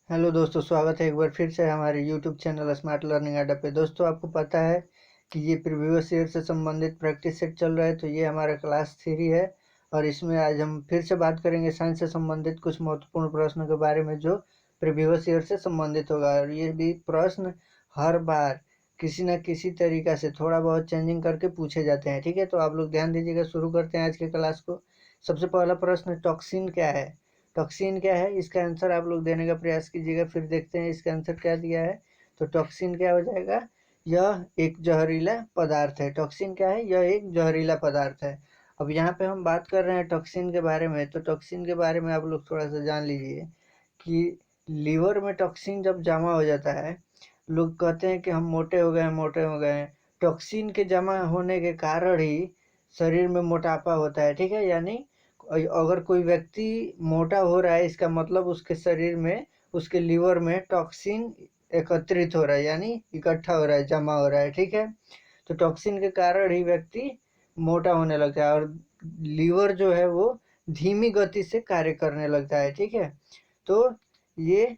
Hello दोस्तों, स्वागत है एक बार फिर से हमारे यूट्यूब चैनल स्मार्ट लर्निंग अड्डा पे। दोस्तों, आपको पता है कि ये प्रीवियस ईयर से संबंधित प्रैक्टिस सेट चल रहा है। तो ये हमारा क्लास 3 है और इसमें आज हम फिर से बात करेंगे साइंस से संबंधित कुछ महत्वपूर्ण प्रश्नों के बारे में जो प्रीवियस ईयर से संबंधित होगा। और ये भी प्रश्न हर बार किसी न किसी तरीका से थोड़ा बहुत चेंजिंग करके पूछे जाते हैं। ठीक है, तो आप लोग ध्यान दीजिएगा। शुरू करते हैं आज के क्लास को। सबसे पहला प्रश्न, टॉक्सिन क्या है? टॉक्सिन क्या है, इसका आंसर आप लोग देने का प्रयास कीजिएगा। फिर देखते हैं इसका आंसर क्या दिया है। तो टॉक्सिन क्या हो जाएगा? यह एक जहरीला पदार्थ है। टॉक्सिन क्या है? यह एक जहरीला पदार्थ है। अब यहाँ पे हम बात कर रहे हैं टॉक्सिन के बारे में। तो टॉक्सिन के बारे में आप लोग थोड़ा सा जान लीजिए कि लीवर में टॉक्सिन जब जमा हो जाता है, लोग कहते हैं कि हम मोटे हो गए हैं, मोटे हो गए हैं। टॉक्सिन के जमा होने के कारण ही शरीर में मोटापा होता है। ठीक है, यानी अगर कोई व्यक्ति मोटा हो रहा है, इसका मतलब उसके शरीर में, उसके लीवर में टॉक्सिन एकत्रित हो रहा है, यानी इकट्ठा हो रहा है, जमा हो रहा है। ठीक है, तो टॉक्सिन के कारण ही व्यक्ति मोटा होने लगता है और लीवर जो है वो धीमी गति से कार्य करने लगता है। ठीक है, तो ये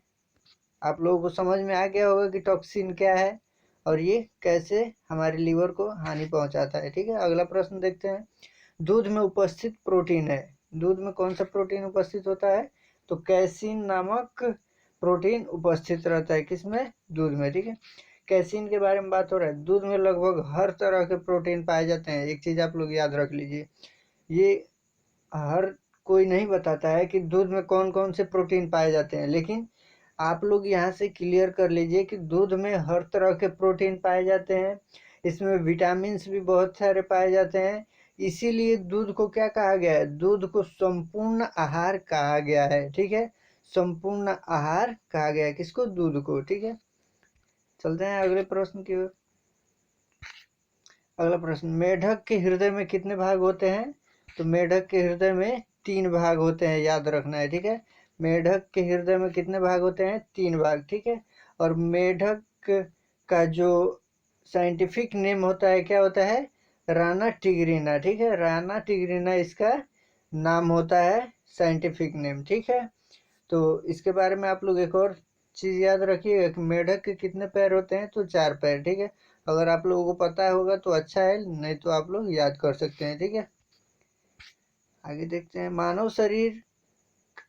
आप लोगों को समझ में आ गया होगा कि टॉक्सिन क्या है और ये कैसे हमारे लीवर को हानि पहुंचाता है। ठीक है, अगला प्रश्न देखते हैं। दूध में उपस्थित प्रोटीन है। दूध में कौन सा प्रोटीन उपस्थित होता है? तो कैसीन नामक प्रोटीन उपस्थित रहता है। किसमें? दूध में। ठीक है, कैसीन के बारे में बात हो रहा है। दूध में लगभग हर तरह के प्रोटीन पाए जाते हैं। एक चीज आप लोग याद रख लीजिए, ये हर कोई नहीं बताता है कि दूध में कौन कौन से प्रोटीन पाए जाते हैं, लेकिन आप लोग यहाँ से क्लियर कर लीजिए कि दूध में हर तरह के प्रोटीन पाए जाते हैं। इसमें विटामिन भी बहुत सारे पाए जाते हैं। इसीलिए दूध को क्या कहा गया है? दूध को संपूर्ण आहार कहा गया है। ठीक है, संपूर्ण आहार कहा गया है किसको? दूध को। ठीक है, चलते हैं अगले प्रश्न की ओर। अगला प्रश्न, मेढक के हृदय में कितने भाग होते हैं? तो मेढक के हृदय में 3 भाग होते हैं, याद रखना है। ठीक है, मेढक के हृदय में कितने भाग होते हैं? 3 भाग। ठीक है, और मेढक का जो साइंटिफिक नेम होता है क्या होता है? राना टिग्रिना। ठीक है, राना टिग्रिना इसका नाम होता है, साइंटिफिक नेम। ठीक है, तो इसके बारे में आप लोग एक और चीज याद रखिएगा कि मेढक के कितने पैर होते हैं? तो 4 पैर। ठीक है, अगर आप लोगों को पता होगा तो अच्छा है, नहीं तो आप लोग याद कर सकते हैं। ठीक है, आगे देखते हैं। मानव शरीर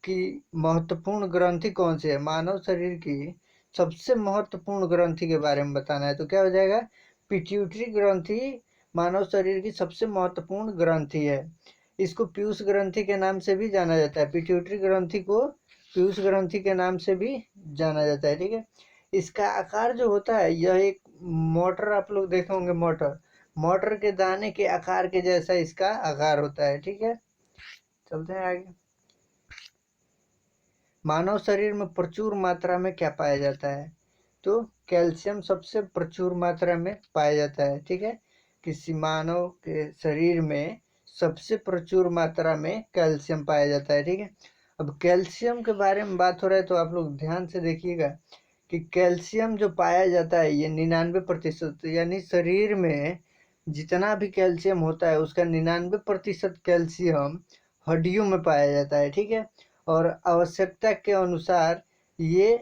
की महत्वपूर्ण ग्रंथि कौन सी है? मानव शरीर की सबसे महत्वपूर्ण ग्रंथि के बारे में बताना है। तो क्या हो जाएगा? पिट्यूटरी ग्रंथि मानव शरीर की सबसे महत्वपूर्ण ग्रंथि है। इसको पीयूष ग्रंथि के नाम से भी जाना जाता है। पिट्यूटरी ग्रंथि को पीयूष ग्रंथि के नाम से भी जाना जाता है। ठीक है, इसका आकार जो होता है, यह एक मोटर, आप लोग देखे होंगे मोटर, मोटर के दाने के आकार के जैसा इसका आकार होता है। ठीक है, चलते हैं आगे। मानव शरीर में प्रचुर मात्रा में क्या पाया जाता है? तो कैल्शियम सबसे प्रचुर मात्रा में पाया जाता है। ठीक है, किसी मानव के शरीर में सबसे प्रचुर मात्रा में कैल्शियम पाया जाता है। ठीक है, अब कैल्शियम के बारे में बात हो रहा है तो आप लोग ध्यान से देखिएगा कि कैल्शियम जो पाया जाता है ये 99%, यानी शरीर में जितना भी कैल्शियम होता है उसका 99% कैल्शियम हड्डियों में पाया जाता है। ठीक है, और आवश्यकता के अनुसार ये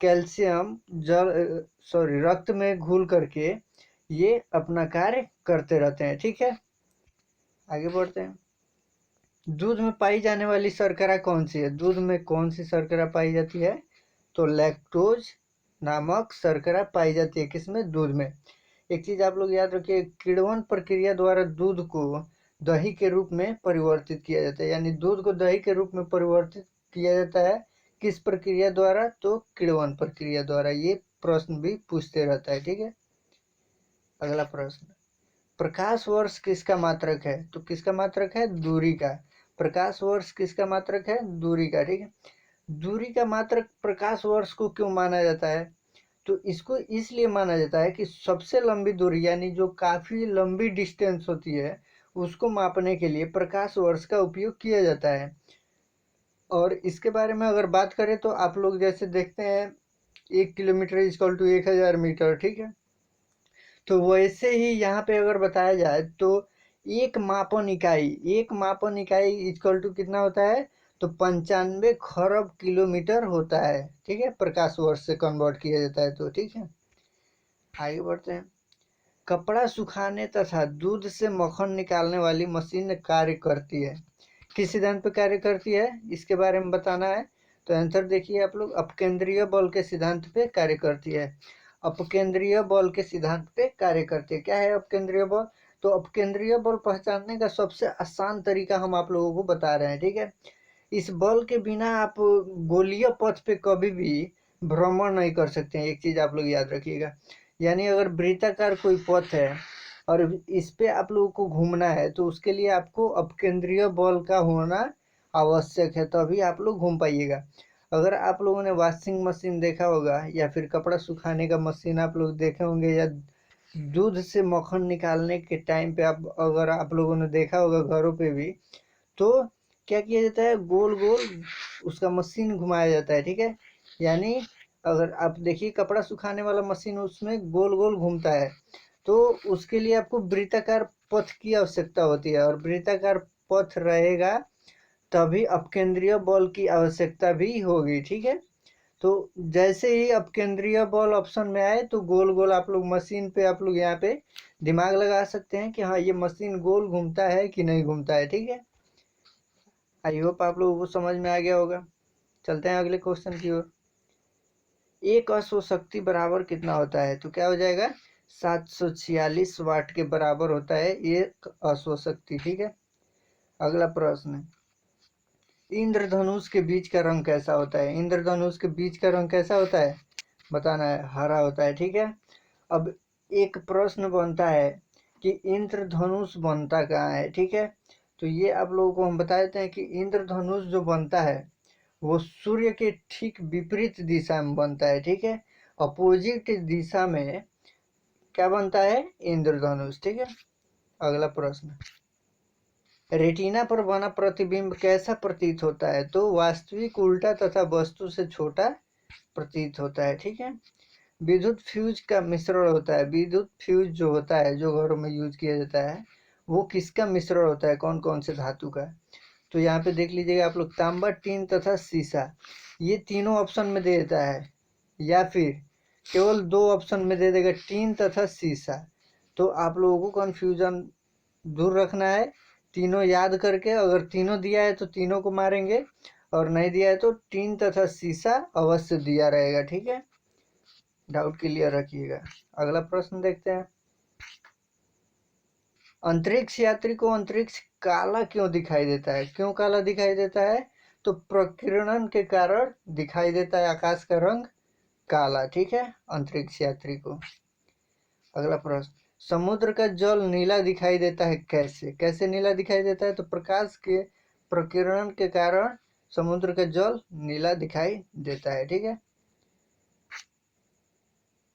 कैल्शियम जल सॉरी रक्त में घुल करके ये अपना कार्य करते रहते हैं। ठीक है, आगे बढ़ते हैं। दूध में पाई जाने वाली शर्करा कौन सी है? दूध में कौन सी शर्करा पाई जाती है? तो लैक्टोज नामक शर्करा पाई जाती है। किसमें? दूध में। एक चीज आप लोग याद रखिए, किण्वन प्रक्रिया द्वारा दूध को दही के रूप में परिवर्तित किया जाता है, यानी दूध को दही के रूप में परिवर्तित किया जाता है। किस प्रक्रिया द्वारा? तो किण्वन प्रक्रिया द्वारा। ये प्रश्न भी पूछते रहता है। ठीक है, अगला प्रश्न, प्रकाश वर्ष किसका मात्रक है? तो किसका मात्रक है? दूरी का। प्रकाश वर्ष किसका मात्रक है? दूरी का। ठीक है, दूरी का मात्रक प्रकाश वर्ष को क्यों माना जाता है? तो इसको इसलिए माना जाता है कि सबसे लंबी दूरी, यानी जो काफी लंबी डिस्टेंस होती है, उसको मापने के लिए प्रकाश वर्ष का उपयोग किया जाता है। और इसके बारे में अगर बात करें तो आप लोग जैसे देखते हैं 1 किलोमीटर इक्वल टू 1000 मीटर। ठीक है, तो वैसे ही यहाँ पे अगर बताया जाए तो एक मापन इकाई इक्वल टू कितना होता है? तो 95 खरब किलोमीटर होता है, ठीक है, प्रकाश वर्ष से कन्वर्ट किया जाता है तो, ठीक है। आगे बढ़ते हैं। कपड़ा सुखाने तथा दूध से मक्खन निकालने वाली मशीन कार्य करती है, किस सिद्धांत पे कार्य करती है इसके बारे में बताना है। तो आंसर देखिए आप लोग, अपकेंद्रीय बल के सिद्धांत पे कार्य करती है। अपकेंद्रीय बल के सिद्धांत पे कार्य करती है। क्या है अपकेंद्रीय बल? तो अपकेंद्रीय बल पहचानने का सबसे आसान तरीका हम आप लोगों को बता रहे हैं, ठीक है। इस बल के बिना आप गोलीय पथ पे कभी भी भ्रमण नहीं कर सकते हैं, एक चीज आप लोग याद रखिएगा। यानी अगर वृत्ताकार कोई पथ है और इस पे आप लोगों को घूमना है तो उसके लिए आपको अपकेंद्रीय बल का होना आवश्यक है, तभी आप लोग घूम पाइएगा। अगर आप लोगों ने वॉशिंग मशीन देखा होगा या फिर कपड़ा सुखाने का मशीन आप लोग देखे होंगे, या दूध से मक्खन निकालने के टाइम पे आप अगर आप लोगों ने देखा होगा घरों पे भी, तो क्या किया जाता है, गोल गोल उसका मशीन घुमाया जाता है, ठीक है। यानी अगर आप देखिए कपड़ा सुखाने वाला मशीन उसमें गोल गोल घूमता है, तो उसके लिए आपको वृत्ताकार पथ की आवश्यकता होती है, और वृत्ताकार पथ रहेगा तभी अपकेंद्रीय बल की आवश्यकता भी होगी, ठीक है। तो जैसे ही अपकेंद्रीय बल ऑप्शन में आए तो गोल गोल आप लोग मशीन पे आप लोग यहाँ पे दिमाग लगा सकते हैं कि हाँ ये मशीन गोल घूमता है कि नहीं घूमता है, ठीक है। आई होप आप लोगों को समझ में आ गया होगा। चलते हैं अगले क्वेश्चन की ओर। एक अश्व शक्ति बराबर कितना होता है? तो क्या हो जाएगा, 746 वाट के बराबर होता है एक अश्व शक्ति, ठीक है। अगला प्रश्न, इंद्रधनुष के बीच का रंग कैसा होता है? इंद्रधनुष के बीच का रंग कैसा होता है बताना है, हरा होता है, ठीक है। अब एक प्रश्न बनता है कि इंद्रधनुष बनता कहाँ है, ठीक है। तो ये आप लोगों को हम बता देते हैं कि इंद्रधनुष जो बनता है वो सूर्य के ठीक विपरीत दिशा में बनता है, ठीक है। अपोजिट दिशा में क्या बनता है, इंद्रधनुष, ठीक है। अगला प्रश्न, रेटिना पर बना प्रतिबिंब कैसा प्रतीत होता है? तो वास्तविक, उल्टा तथा वस्तु से छोटा प्रतीत होता है, ठीक है। विद्युत फ्यूज का मिश्रण होता है, विद्युत फ्यूज जो होता है जो घरों में यूज किया जाता है वो किसका मिश्रण होता है, कौन कौन से धातु का? तो यहाँ पे देख लीजिएगा आप लोग, तांबा, टीन तथा सीसा, ये तीनों ऑप्शन में दे देता है, या फिर केवल दो ऑप्शन में दे देगा, टीन तथा सीसा। तो आप लोगों को कन्फ्यूजन दूर रखना है, तीनों याद करके, अगर तीनों दिया है तो तीनों को मारेंगे, और नहीं दिया है तो टीन तथा सीसा अवश्य दिया रहेगा, ठीक है। डाउट क्लियर रखिएगा। अगला प्रश्न देखते हैं, अंतरिक्ष यात्री को अंतरिक्ष काला क्यों दिखाई देता है? क्यों काला दिखाई देता है? तो प्रकीर्णन के कारण दिखाई देता है आकाश का रंग काला, ठीक है, अंतरिक्ष यात्री को। अगला प्रश्न, समुद्र का जल नीला दिखाई देता है कैसे? कैसे नीला दिखाई देता है? तो प्रकाश के प्रकीर्णन के कारण समुद्र का जल नीला दिखाई देता है, ठीक है।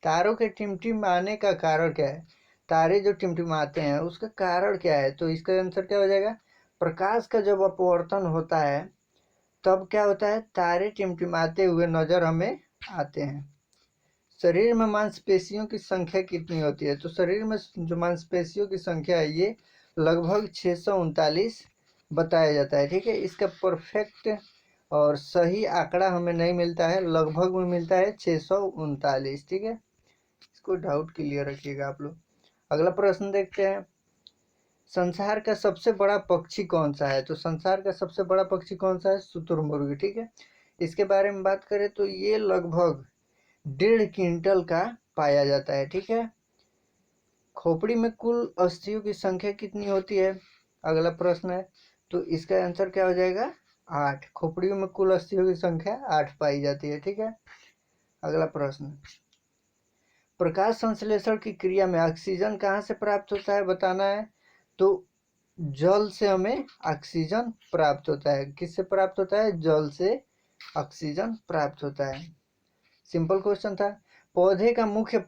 तारों के टिमटिमाने का कारण क्या है? तारे जो टिमटिमाते हैं उसका कारण क्या है? तो इसका आंसर क्या हो जाएगा, प्रकाश का जब अपवर्तन होता है तब क्या होता है, तारे टिमटिमाते हुए नजर हमें आते हैं। शरीर में मांसपेशियों की संख्या कितनी होती है? तो शरीर में जो मांसपेशियों की संख्या है ये लगभग 639 बताया जाता है, ठीक है। इसका परफेक्ट और सही आंकड़ा हमें नहीं मिलता है, लगभग में मिलता है 639, ठीक है। इसको डाउट क्लियर रखिएगा आप लोग। अगला प्रश्न देखते हैं, संसार का सबसे बड़ा पक्षी कौन सा है? तो संसार का सबसे बड़ा पक्षी कौन सा है? शुतुरमुर्ग, ठीक है। इसके बारे में बात करें तो ये लगभग 1.5 क्विंटल का पाया जाता है, ठीक है। खोपड़ी में कुल अस्थियों की संख्या कितनी होती है? अगला प्रश्न है, तो इसका आंसर क्या हो जाएगा, 8। खोपड़ियों में कुल अस्थियों की संख्या 8 पाई जाती है, ठीक है। अगला प्रश्न, प्रकाश संश्लेषण की क्रिया में ऑक्सीजन कहाँ से प्राप्त होता है बताना है। तो जल से हमें ऑक्सीजन प्राप्त होता है। किससे प्राप्त होता है? जल से ऑक्सीजन प्राप्त होता है। सिंपल क्वेश्चन था। पौधे का मुख्य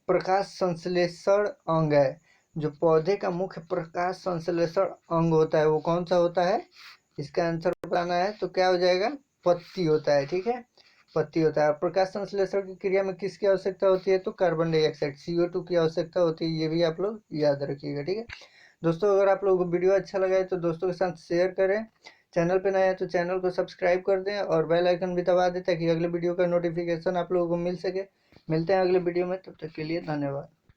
प्रकाश संश्लेषण अंग है, जो पौधे का मुख्य प्रकाश संश्लेषण अंग होता है वो कौन सा होता है? इसका आंसर बताना है, तो क्या हो जाएगा, पत्ती होता है, ठीक है, पत्ती होता है। प्रकाश संश्लेषण की क्रिया में किसकी आवश्यकता होती है? तो कार्बन डाइऑक्साइड, CO2 की आवश्यकता होती है, ये भी आप लोग याद रखिएगा, ठीक है। दोस्तों अगर आप लोगों को वीडियो अच्छा लगा है तो दोस्तों के साथ शेयर करें, चैनल पे नए हैं तो चैनल को सब्सक्राइब कर दें और बेल आइकन भी दबा दें ताकि अगले वीडियो का नोटिफिकेशन आप लोगों को मिल सके। मिलते हैं अगले वीडियो में, तब तक के लिए धन्यवाद।